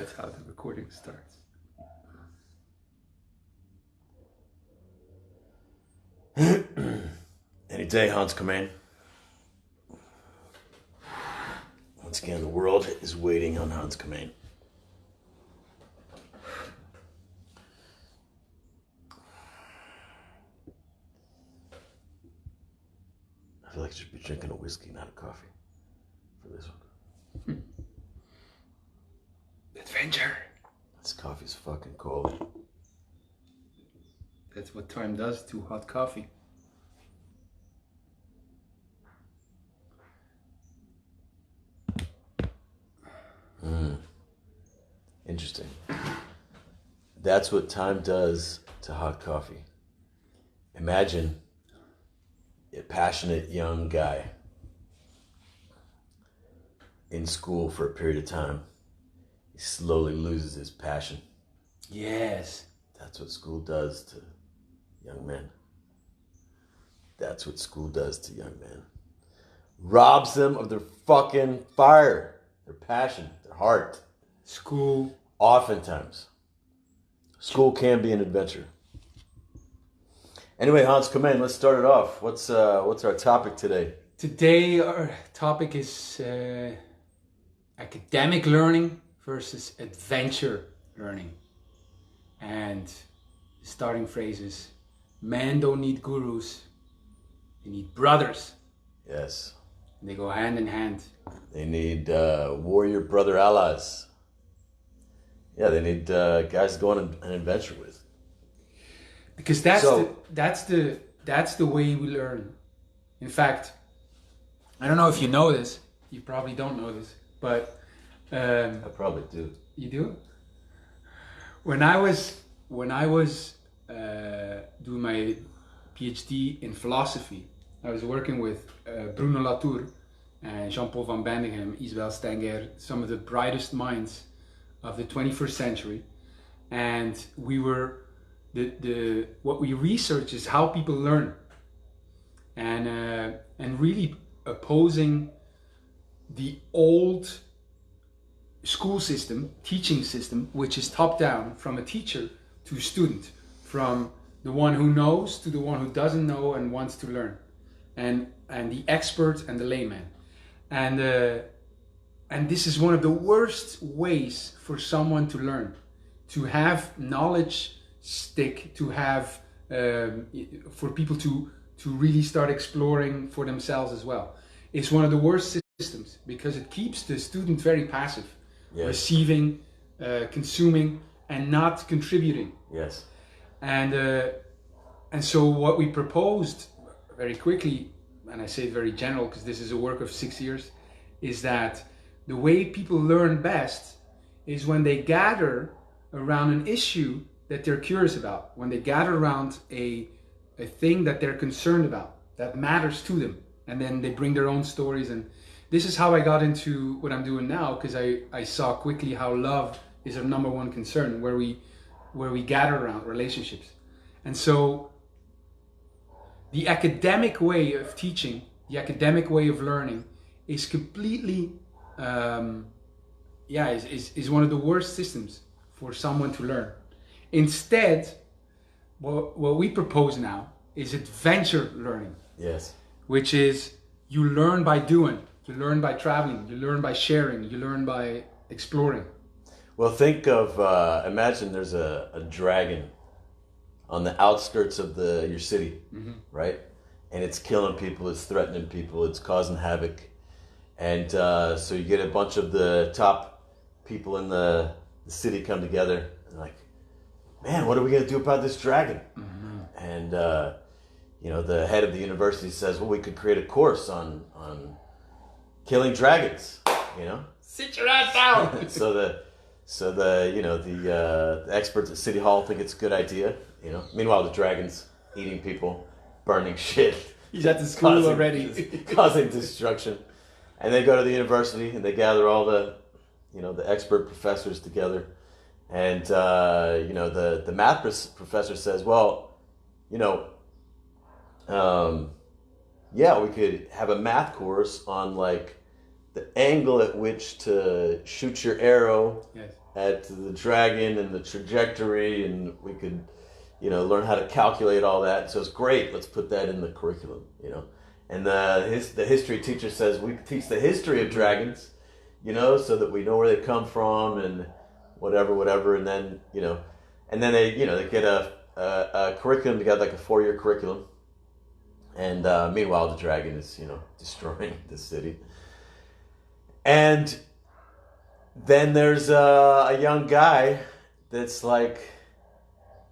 That's how the recording starts. Any day, Hans Comyn. Once again, the world is waiting on Hans Comyn. I feel like I should be drinking a whiskey, not a coffee, for this one. Adventure. This coffee's fucking cold. That's what time does to hot coffee. Interesting. That's what time does to hot coffee. Imagine a passionate young guy in school for a period of time. He slowly loses his passion. Yes. That's what school does to young men. That's what school does to young men. Robs them of their fucking fire, their passion, their heart. School. Oftentimes. School can be an adventure. Anyway, Hans, come in. Let's start it off. What's our topic today? Today our topic is academic learning versus adventure learning. And the starting phrase is, men don't need gurus, they need brothers. Yes. And they go hand in hand. They need warrior brother allies. Yeah, they need guys to go on an adventure with. Because that's the way we learn. In fact, I don't know if you know this. You probably don't know this, but I probably do. You do? When I was doing my PhD in philosophy, I was working with Bruno Latour and Jean-Paul van Bendigem, Isabel Stenger, some of the brightest minds of the 21st century, and we were what we research is how people learn, and really opposing the old school system, teaching system, which is top down from a teacher to a student, from the one who knows to the one who doesn't know and wants to learn, and the expert and the layman, and this is one of the worst ways for someone to learn, to have knowledge stick, to have for people to really start exploring for themselves as well. It's one of the worst systems because it keeps the student very passive, yes, receiving, consuming, and not contributing. Yes. And so what we proposed very quickly, and I say it very general because this is a work of 6 years, is that the way people learn best is when they gather around an issue that they're curious about, when they gather around a thing that they're concerned about, that matters to them, and then they bring their own stories. And this is how I got into what I'm doing now, because I saw quickly how love is our number one concern, where we gather around relationships. And so the academic way of teaching, the academic way of learning is completely is one of the worst systems for someone to learn. Instead, what we propose now is adventure learning. Yes. Which is, you learn by doing, you learn by traveling, you learn by sharing, you learn by exploring. Well, think of, imagine there's a dragon on the outskirts of your city, mm-hmm, right? And it's killing people, it's threatening people, it's causing havoc. And so you get a bunch of the top people in the city come together and like, man, what are we going to do about this dragon? Mm-hmm. And, the head of the university says, well, we could create a course on killing dragons, Sit your ass down! So the experts at City Hall think it's a good idea, Meanwhile, the dragon's eating people, burning shit. He's at the school already. Causing destruction. And they go to the university and they gather all the expert professors together. And, the math professor says, well, we could have a math course on, like, the angle at which to shoot your arrow Yes. at the dragon and the trajectory, and we could, learn how to calculate all that. So it's great. Let's put that in the curriculum, And the history teacher says we teach the history of dragons, so that we know where they come from and whatever. And then, they get a curriculum together, like a 4-year curriculum. And meanwhile, the dragon is, destroying the city. And then there's a young guy that's like,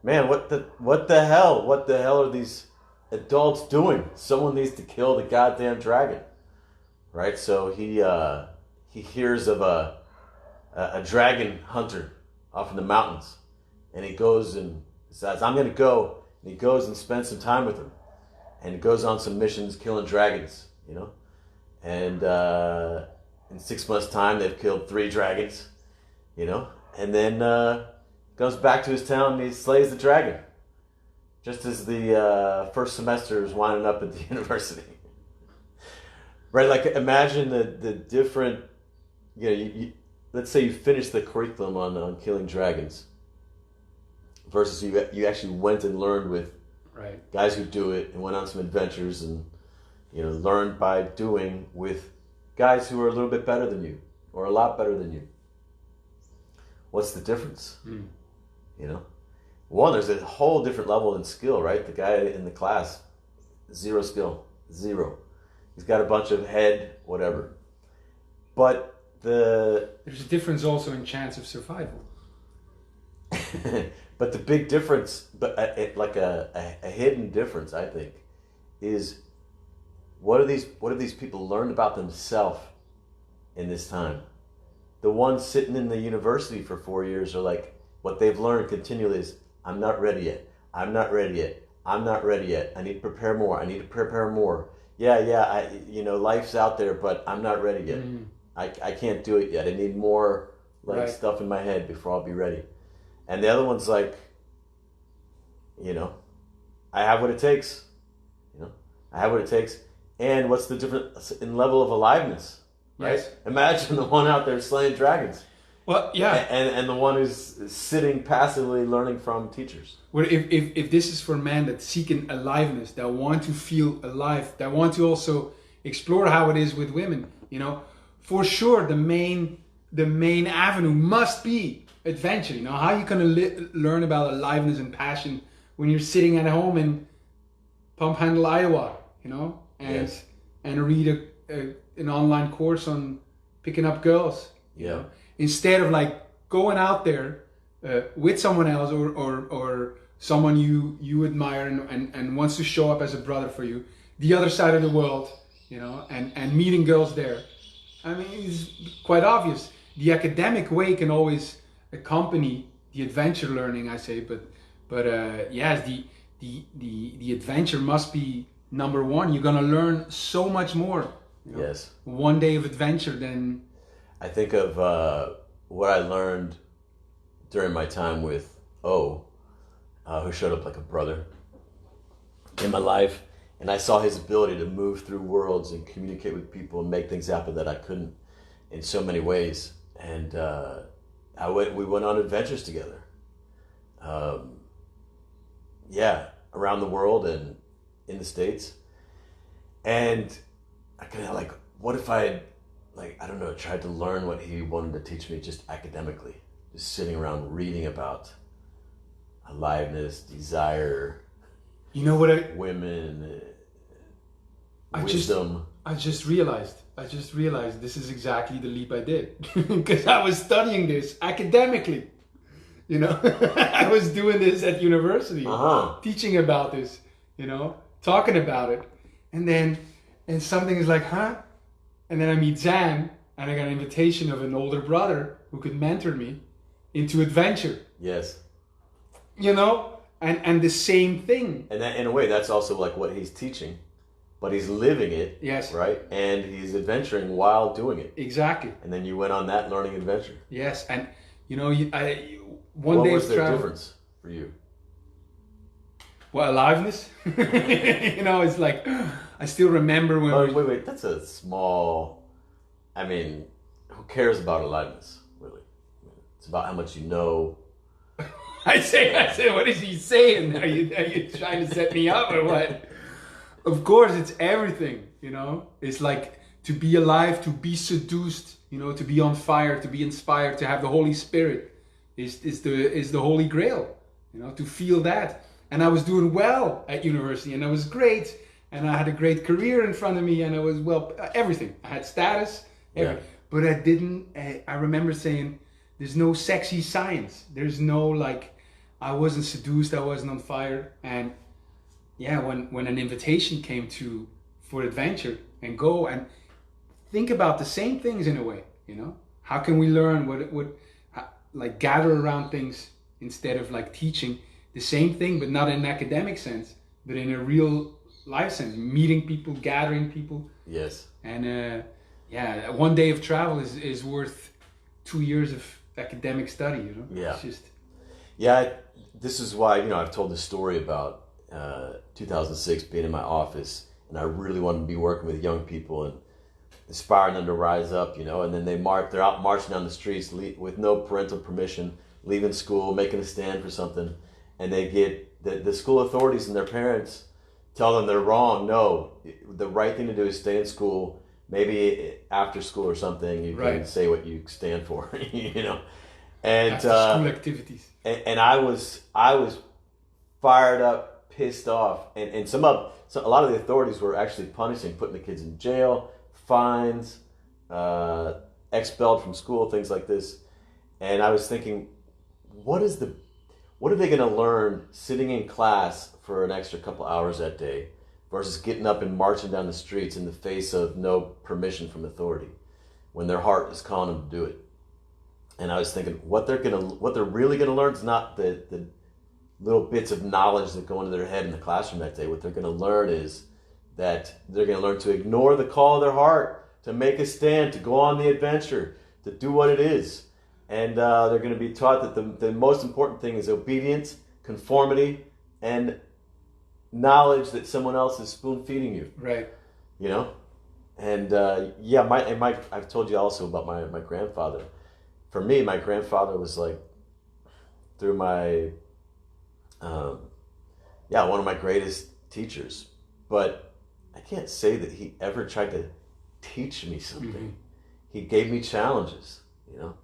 man, what the hell? What the hell are these adults doing? Someone needs to kill the goddamn dragon, right? So he hears of a dragon hunter off in the mountains, and he goes and says, I'm going to go. And he goes and spends some time with him, and goes on some missions killing dragons, And in 6 months' time, they've killed 3 dragons, And then goes back to his town and he slays the dragon, just as the first semester is winding up at the university. Right, like imagine the different, let's say you finished the curriculum on killing dragons, versus you actually went and learned with guys who do it and went on some adventures and, learned by doing with guys who are a little bit better than you or a lot better than you. What's the difference? One, there's a whole different level in skill, right? The guy in the class, 0 skill, 0. He's got a bunch of head, whatever. But there's a difference also in chance of survival. But the big difference, like a hidden difference, I think, is what have these people learned about themselves in this time? The ones sitting in the university for 4 years are like, what they've learned continually is, I'm not ready yet. I'm not ready yet. I'm not ready yet. I need to prepare more. I need to prepare more. Yeah. Life's out there, but I'm not ready yet. Mm-hmm. I can't do it yet. I need more stuff in my head before I'll be ready. And the other one's like, I have what it takes. I have what it takes. And what's the difference in level of aliveness? Right? Yes. Imagine the one out there slaying dragons. Well, yeah. And the one who's sitting passively learning from teachers. Well, if this is for men that seek an aliveness, that want to feel alive, that want to also explore how it is with women, for sure the main avenue must be adventure. How are you going to learn about aliveness and passion when you're sitting at home in Pump Handle, Iowa, and read an online course on picking up girls. Instead of going out there with someone else or someone you admire and wants to show up as a brother for you, the other side of the world, and meeting girls there. I mean, it's quite obvious. The academic way can always accompany the adventure learning, I say, but yes, the adventure must be number one. You're gonna learn so much more. Yes. One day of adventure than. I think of what I learned during my time with O, who showed up like a brother in my life, and I saw his ability to move through worlds and communicate with people and make things happen that I couldn't in so many ways. And we went on adventures together. Around the world and in the States. And I kind of what if I had, tried to learn what he wanted to teach me just academically, just sitting around reading about aliveness, desire, women, wisdom. I just realized this is exactly the leap I did because I was studying this academically. I was doing this at university, teaching about this, talking about it, and something is like, huh? And then I meet Zan, and I got an invitation of an older brother who could mentor me into adventure. Yes. And the same thing. And that, in a way, that's also what he's teaching, but he's living it. Yes. Right? And he's adventuring while doing it. Exactly. And then you went on that learning adventure. Yes. And, what was the difference for you? Well, aliveness. It's like, I still remember when wait, that's a small I mean, who cares about aliveness, really? I mean, it's about how much you know. I say, what is he saying? Are you trying to set me up or what? Of course, it's everything, you know? It's like to be alive, to be seduced, you know, to be on fire, to be inspired, to have the Holy Spirit is the Holy Grail, you know, to feel that. And I was doing well at university and I was great. And I had a great career in front of me and I was, well, everything. I had status, everything. Yeah. But I didn't, I remember saying, there's no sexy science. There's no like, I wasn't seduced, I wasn't on fire. And yeah, when an invitation came for adventure and go and think about the same things in a way, you know? How can we learn like gather around things instead of like teaching the same thing, but not in an academic sense, but in a real life sense, meeting people, gathering people. Yes. And yeah, one day of travel is worth 2 years of academic study, you know? Yeah. It's just... Yeah, this is why, you know, I've told this story about 2006 being in my office and I really wanted to be working with young people and inspiring them to rise up, you know, and then they're out marching down the streets with no parental permission, leaving school, making a stand for something, and they get the school authorities and their parents tell them they're wrong. No, the right thing to do is stay in school. Maybe after school or something, you can say what you stand for, you know. And after school activities. And I was fired up, pissed off, and a lot of the authorities were actually punishing, putting the kids in jail, fines, expelled from school, things like this. And I was thinking, what are they going to learn sitting in class for an extra couple hours that day versus getting up and marching down the streets in the face of no permission from authority when their heart is calling them to do it? And I was thinking, what they're really gonna learn is not the little bits of knowledge that go into their head in the classroom that day. What they're gonna learn is that they're gonna learn to ignore the call of their heart, to make a stand, to go on the adventure, to do what it is. And they're gonna be taught that the most important thing is obedience, conformity, and knowledge that someone else is spoon feeding you. Right. You know? And I've told you also about my grandfather. For me, my grandfather was like, through my, one of my greatest teachers. But I can't say that he ever tried to teach me something. Mm-hmm. He gave me challenges, you know.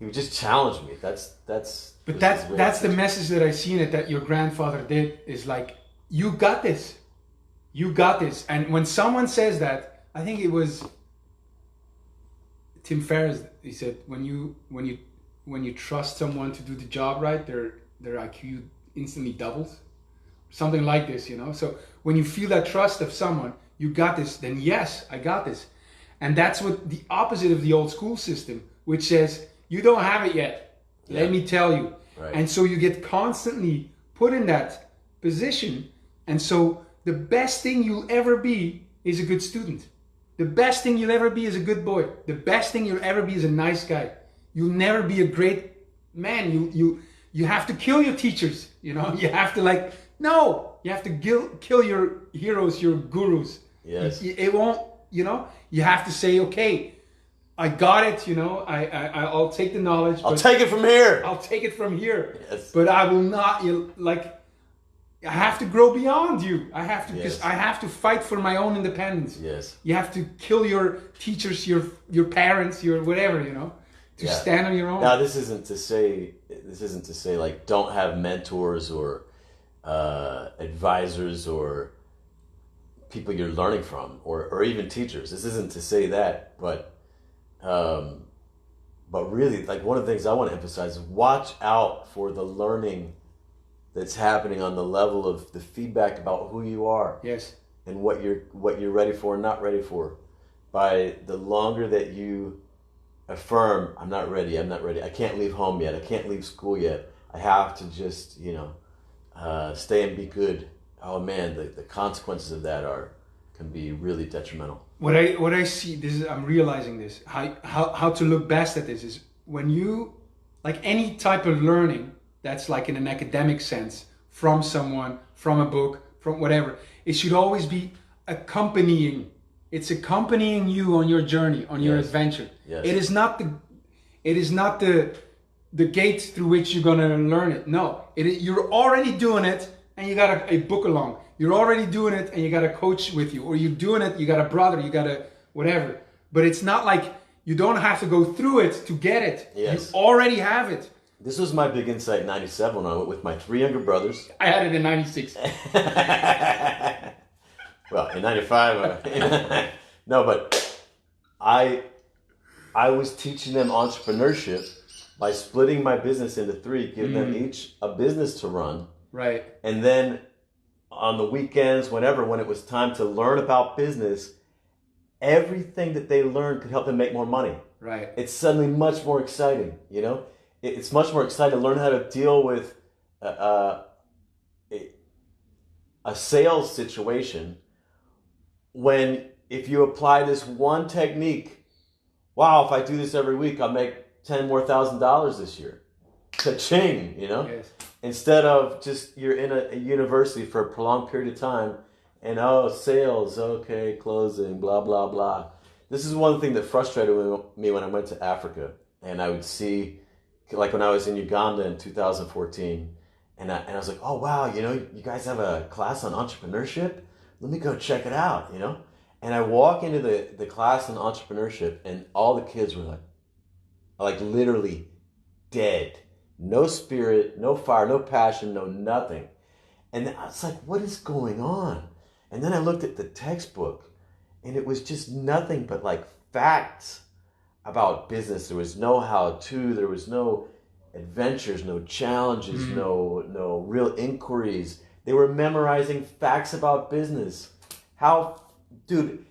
He would just challenge me. That's the message that I seen it that your grandfather did is like, you got this. You got this. And when someone says that, I think it was Tim Ferriss, he said, when you trust someone to do the job right, their IQ instantly doubles. Something like this, you know? So when you feel that trust of someone, you got this, then yes, I got this. And that's what the opposite of the old school system, which says, you don't have it yet. Yeah. Let me tell you. Right. And so you get constantly put in that position. And so the best thing you'll ever be is a good student. The best thing you'll ever be is a good boy. The best thing you'll ever be is a nice guy. You'll never be a great man. You have to kill your teachers, you know? You have to you have to kill your heroes, your gurus. Yes. It won't, you know? You have to say, okay, I got it, you know? I'll take the knowledge. I'll take it from here. I'll take it from here. Yes. But I will not, I have to grow beyond you. I have to, because I have to fight for my own independence. Yes. You have to kill your teachers, your parents, your whatever, you know, to stand on your own. Now, this isn't to say like don't have mentors or advisors or people you're learning from or even teachers. This isn't to say that, but really, like one of the things I want to emphasize is watch out for the learning that's happening on the level of the feedback about who you are. Yes. And what you're ready for and not ready for. By the longer that you affirm, I'm not ready, I can't leave home yet, I can't leave school yet, I have to just, stay and be good. Oh man, the consequences of that can be really detrimental. What I see, I'm realizing this, how to look best at this is when you, like any type of learning, that's like in an academic sense, from someone, from a book, from whatever. It should always be accompanying It's accompanying you on your journey, on your adventure. Yes. It is not the gate through which you're gonna learn it. No, you're already doing it, and you got a book along. You're already doing it, and you got a coach with you, or you're doing it. You got a brother. You got a whatever. But it's not like you don't have to go through it to get it. Yes. You already have it. This was my big insight in 97 when I went with my 3 younger brothers. I had it in 96. Well, in 95. No, but I was teaching them entrepreneurship by splitting my business into 3, giving them each a business to run. Right. And then on the weekends, when it was time to learn about business, everything that they learned could help them make more money. Right. It's suddenly much more exciting, you know? It's much more exciting to learn how to deal with a sales situation when if you apply this one technique, wow, if I do this every week, I'll make $10,000 this year. Ka-ching, you know? Yes. Instead of just you're in a university for a prolonged period of time and sales, okay, closing, blah, blah, blah. This is one thing that frustrated me when I went to Africa, and I would see, like when I was in Uganda in 2014, and I was like, oh wow, you know, you guys have a class on entrepreneurship? Let me go check it out, you know? And I walk into the class on entrepreneurship, and all the kids were like literally dead. No spirit, no fire, no passion, no nothing. And I was like, what is going on? And then I looked at the textbook, and it was just nothing but like facts about business. There was no how-to, there was no adventures, no challenges, no real inquiries. They were memorizing facts about business. Dude,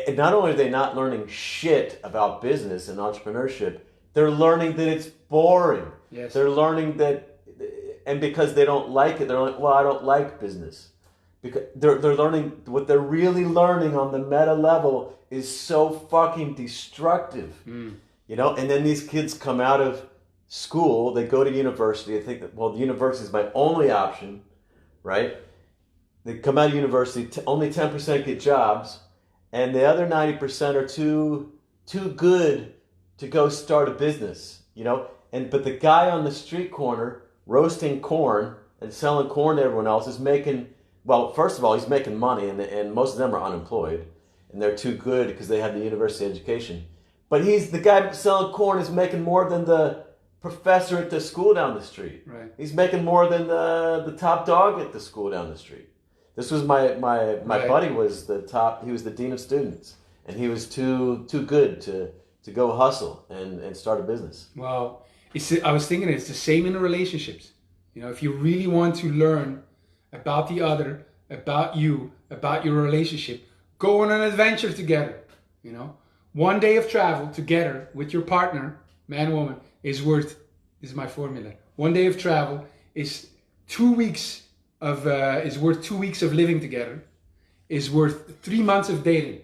not only are they not learning shit about business and entrepreneurship, they're learning that it's boring. Yes. They're learning that, and because they don't like it, they're like, well, I don't like business. Because they're learning, what they're really learning on the meta level is so fucking destructive. You know, and then these kids come out of school, they go to university, they think that, well, the university is my only option, right? They come out of university, only 10% get jobs, and the other 90% are too good to go start a business, you know? But the guy on the street corner roasting corn and selling corn to everyone else is making, well, first of all, he's making money, and most of them are unemployed, and they're too good because they have the university education. But the guy selling corn is making more than the professor at the school down the street. Right. He's making more than the top dog at the school down the street. This was my buddy was the top. He was the dean of students, and he was too good to go hustle and start a business. Well, I was thinking it's the same in the relationships. You know, if you really want to learn about the other, about you, about your relationship, go on an adventure together. You know, one day of travel together with your partner, man, woman, is worth. This is my formula. One day of travel is 2 weeks is worth 2 weeks of living together. Is worth 3 months of dating.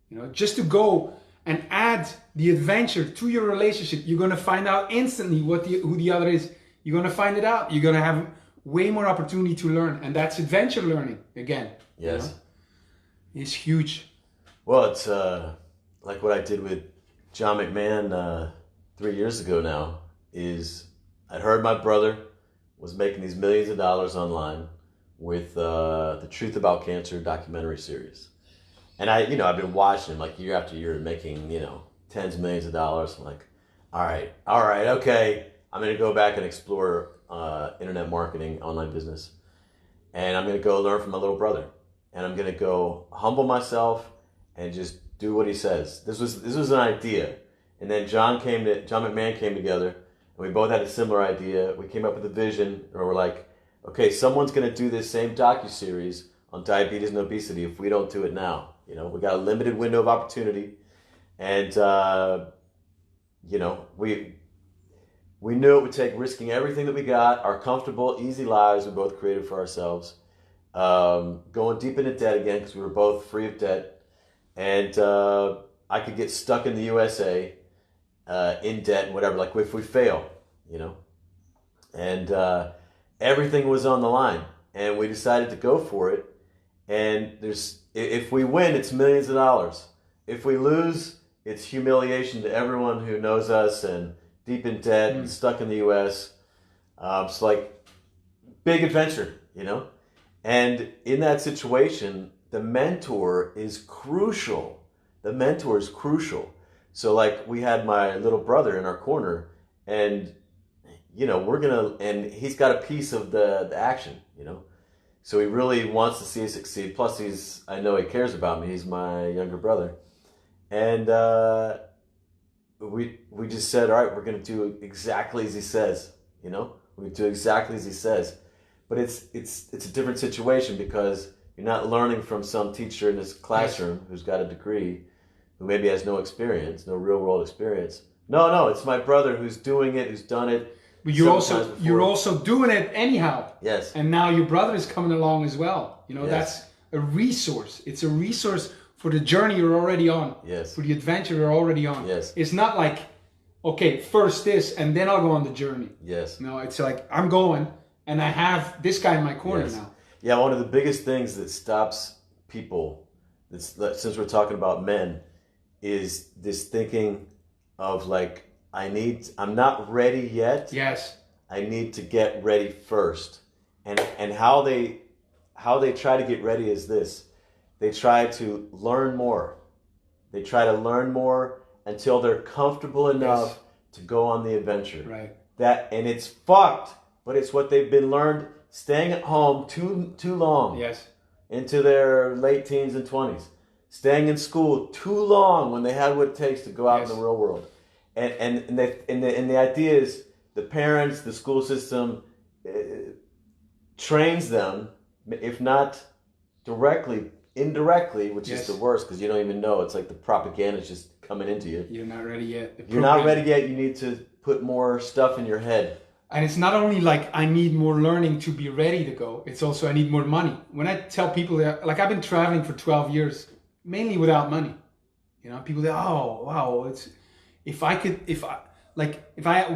You know, just to go and add the adventure to your relationship, you're gonna find out instantly who the other is. You're gonna find it out. You're gonna have way more opportunity to learn, and that's adventure learning again. Yes, you know? It's huge. Well, it's like what I did with John McMahon 3 years ago now. Is I'd heard my brother was making these millions of dollars online with the Truth About Cancer documentary series. And I've been watching him like year after year making, tens of millions of dollars. I'm like, all right, okay. I'm going to go back and explore internet marketing, online business. And I'm going to go learn from my little brother. And I'm going to go humble myself and just do what he says. This was an idea. And then John McMahon came together, and we both had a similar idea. We came up with a vision, and we're like, okay, someone's going to do this same docuseries on diabetes and obesity if we don't do it now. We got a limited window of opportunity, and we knew it would take risking everything that we got, our comfortable, easy lives we both created for ourselves, going deep into debt again because we were both free of debt, and I could get stuck in the USA in debt and whatever, like if we fail, and everything was on the line, and we decided to go for it. And if we win, it's millions of dollars. if we lose, it's humiliation to everyone who knows us and deep in debt and stuck in the U.S. It's like big adventure, And in that situation, the mentor is crucial. So like we had my little brother in our corner, and and he's got a piece of the action, So he really wants to see us succeed. Plus I know he cares about me. He's my younger brother. And we just said, all right, we're going to do exactly as he says, We do exactly as he says. But it's a different situation because you're not learning from some teacher in this classroom who's got a degree, who maybe has no experience, no real world experience. No, it's my brother who's doing it, who's done it. But you're also doing it anyhow. Yes. And now your brother is coming along as well. Yes. That's a resource. It's a resource for the journey you're already on. Yes. For the adventure you're already on. Yes. It's not like, okay, first this and then I'll go on the journey. Yes. No, it's like I'm going and I have this guy in my corner now. Yeah, one of the biggest things that stops people, since we're talking about men, is this thinking of like, I'm not ready yet. Yes. I need to get ready first. And how they try to get ready is this. They try to learn more. They try to learn more until they're comfortable enough to go on the adventure. Right. And it's fucked, but it's what they've been learned staying at home too long. Yes. Into their late teens and 20s. Staying in school too long when they had what it takes to go out in the real world. And the idea is the parents, the school system trains them, if not directly, indirectly, which is the worst because you don't even know. It's like the propaganda is just coming into you. You're not ready yet. You're not ready yet. You need to put more stuff in your head. And it's not only like I need more learning to be ready to go. It's also I need more money. When I tell people that, like I've been traveling for 12 years, mainly without money. People say, oh, wow,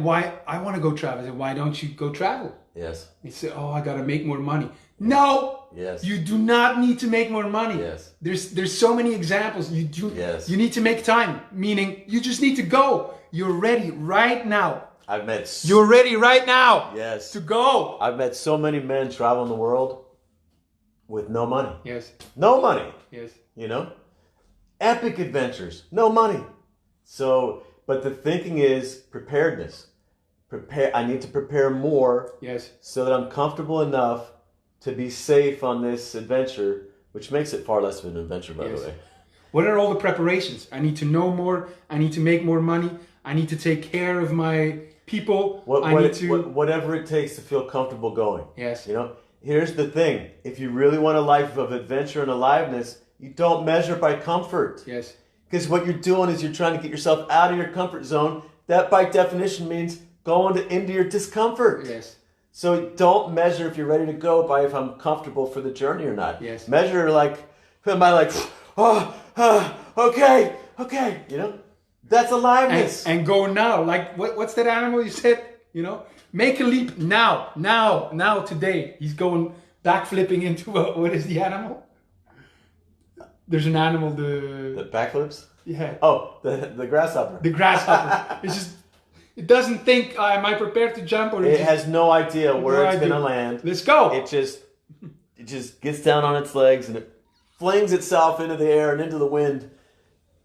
why I want to go travel. I say, why don't you go travel? Yes. They say, oh, I got to make more money. No. Yes. You do not need to make more money. Yes. There's so many examples. You do. Yes. You need to make time. Meaning, you just need to go. You're ready right now. You're ready right now. Yes. To go. I've met so many men traveling the world with no money. Yes. No money. Yes. Epic adventures. No money. So, but the thinking is preparedness. I need to prepare more. Yes. So that I'm comfortable enough to be safe on this adventure, which makes it far less of an adventure, by the way. What are all the preparations? I need to know more. I need to make more money. I need to take care of my people. Whatever it takes to feel comfortable going. Yes. Here's the thing. If you really want a life of adventure and aliveness, you don't measure by comfort. Yes. Because what you're doing is you're trying to get yourself out of your comfort zone. That by definition means going into your discomfort. Yes. So don't measure if you're ready to go by if I'm comfortable for the journey or not. Yes. Measure okay. That's aliveness. And go now. Like what's that animal you said? Make a leap now, today. He's going backflipping into what is the animal? There's an animal, the backflips? Yeah. Oh, the grasshopper. The grasshopper. It doesn't think, am I prepared to jump? Or it has no idea where it's going to land. Let's go. It just gets down on its legs and it flings itself into the air and into the wind.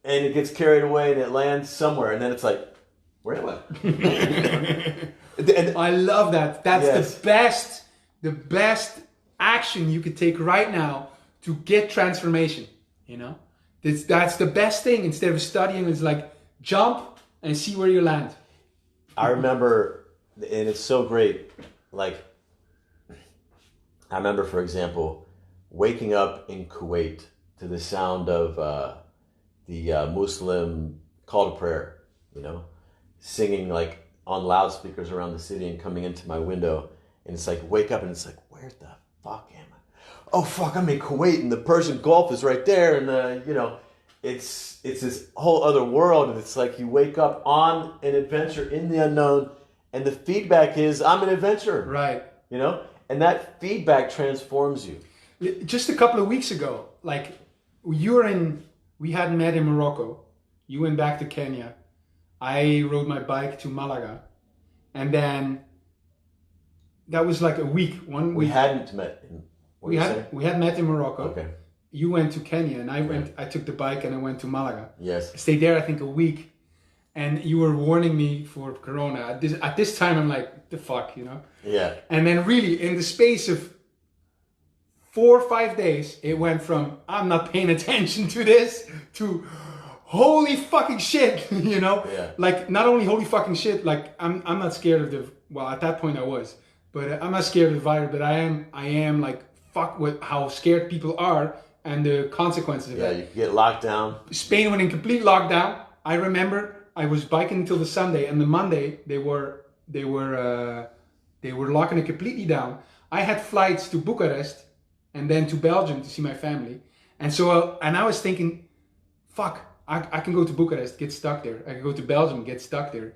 And it gets carried away and it lands somewhere. And then it's like, where am I? I love that. That's the best action you could take right now to get transformation. That's the best thing. Instead of studying, it's like jump and see where you land. I remember, and it's so great. Like, I remember, for example, waking up in Kuwait to the sound of the Muslim call to prayer. Singing like on loudspeakers around the city and coming into my window, and it's like wake up and it's like, where the fuck am I? Oh fuck, I'm in Kuwait and the Persian Gulf is right there, and it's this whole other world, and it's like you wake up on an adventure in the unknown, and the feedback is I'm an adventurer, right? And that feedback transforms you. Just a couple of weeks ago, like you were in we had met in Morocco. You went back to Kenya. I rode my bike to Malaga. And then that was like a week. We hadn't met. We had met in Morocco. Okay. You went to Kenya and I took the bike and I went to Malaga. Yes. I stayed there I think a week. And you were warning me for Corona. At this time I'm like, the fuck, you know? Yeah. And then really in the space of 4 or 5 days, it went from I'm not paying attention to this to holy fucking shit, you know? Yeah. Like not only holy fucking shit, like I'm not scared of the, well at that point I was, but I'm not scared of the virus, but I am like fuck with how scared people are and the consequences of that. Yeah, you get locked down. Spain went in complete lockdown. I remember I was biking until the Sunday, and the Monday they were locking it completely down. I had flights to Bucharest and then to Belgium to see my family, and so and I was thinking, fuck, I can go to Bucharest, get stuck there. I can go to Belgium, get stuck there.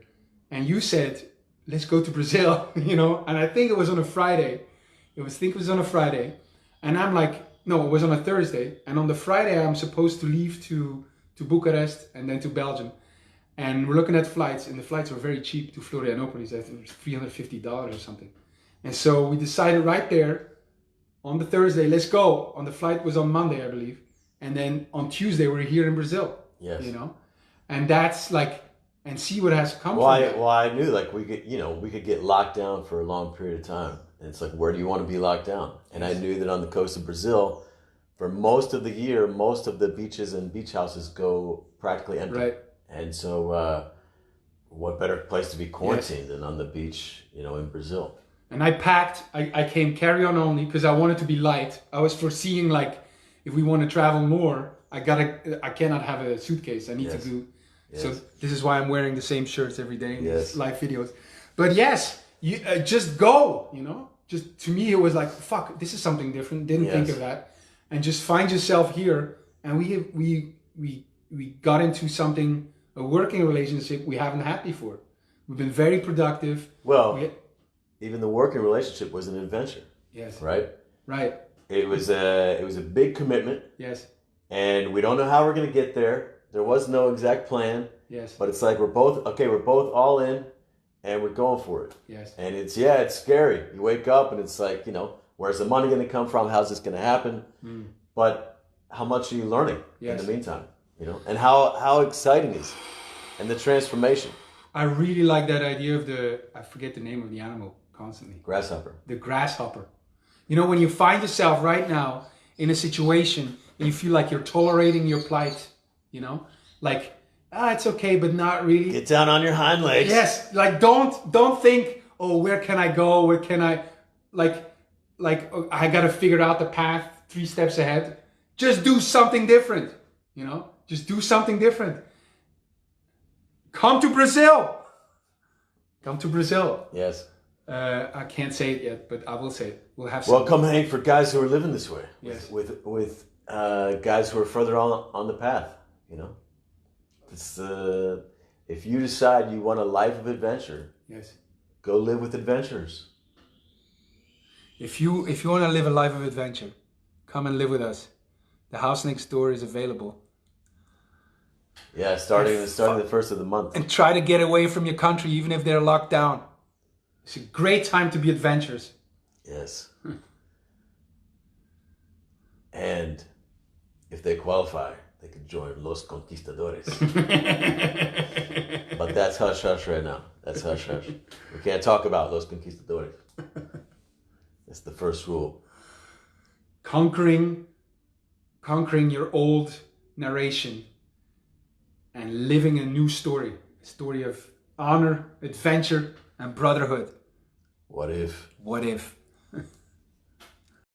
And you said, let's go to Brazil, you know. And I think it was on a Friday. It was on a Friday, and I'm like, no, it was on a Thursday. And on the Friday I'm supposed to leave to Bucharest and then to Belgium. And we're looking at flights, and the flights were very cheap to Florianopolis. I think it was $350 or something. And so we decided right there on the Thursday, let's go. On the flight was on Monday, I believe. And then on Tuesday, we're here in Brazil. Yes. You know? And that's like, and see what has come from that. Well, I knew like we could get locked down for a long period of time. And it's like, where do you want to be locked down? And I knew that on the coast of Brazil, for most of the year, most of the beaches and beach houses go practically empty. Right. And so, what better place to be quarantined than on the beach, you know, in Brazil? And I packed, I came carry-on only because I wanted to be light. I was foreseeing like, if we want to travel more, I cannot have a suitcase. I need to do, so this is why I'm wearing the same shirts every day in these live videos. But yes, you just go, you know? Just, to me, it was like, fuck, this is something different. Didn't think of that. And just find yourself here. And we got into something, a working relationship we haven't had before. We've been very productive. Well, even the working relationship was an adventure. Yes. Right? Right. It was a big commitment. Yes. And we don't know how we're going to get there. There was no exact plan. Yes. But it's like we're both all in and we're going for it. Yes. And it's scary. You wake up and it's like, you know, where's the money going to come from? How's this going to happen? But how much are you learning in the meantime? You know, and how exciting is it? And the transformation. I really like that idea of I forget the name of the animal constantly. Grasshopper. The grasshopper. You know, when you find yourself right now in a situation and you feel like you're tolerating your plight, you know, like, it's okay, but not really. Get down on your hind legs. Yes, like don't think, oh, where can I go? Where can I, like I got to figure out the path 3 steps ahead. Just do something different, you know? Just do something different. Come to Brazil. Come to Brazil. Yes. I can't say it yet, but I will say it. We'll have. Well, come hang for guys who are living this way. Yes. With guys who are further on the path. You know, it's if you decide you want a life of adventure. Yes. Go live with adventurers. If you want to live a life of adventure, come and live with us. The house next door is available. Yeah, starting the first of the month. And try to get away from your country, even if they're locked down. It's a great time to be adventurous. Yes. And if they qualify, they could join Los Conquistadores. But that's hush hush right now. That's hush hush. We can't talk about Los Conquistadores. That's the first rule. Conquering your old narration and living a new story. A story of honor, adventure, and brotherhood. What if? What if?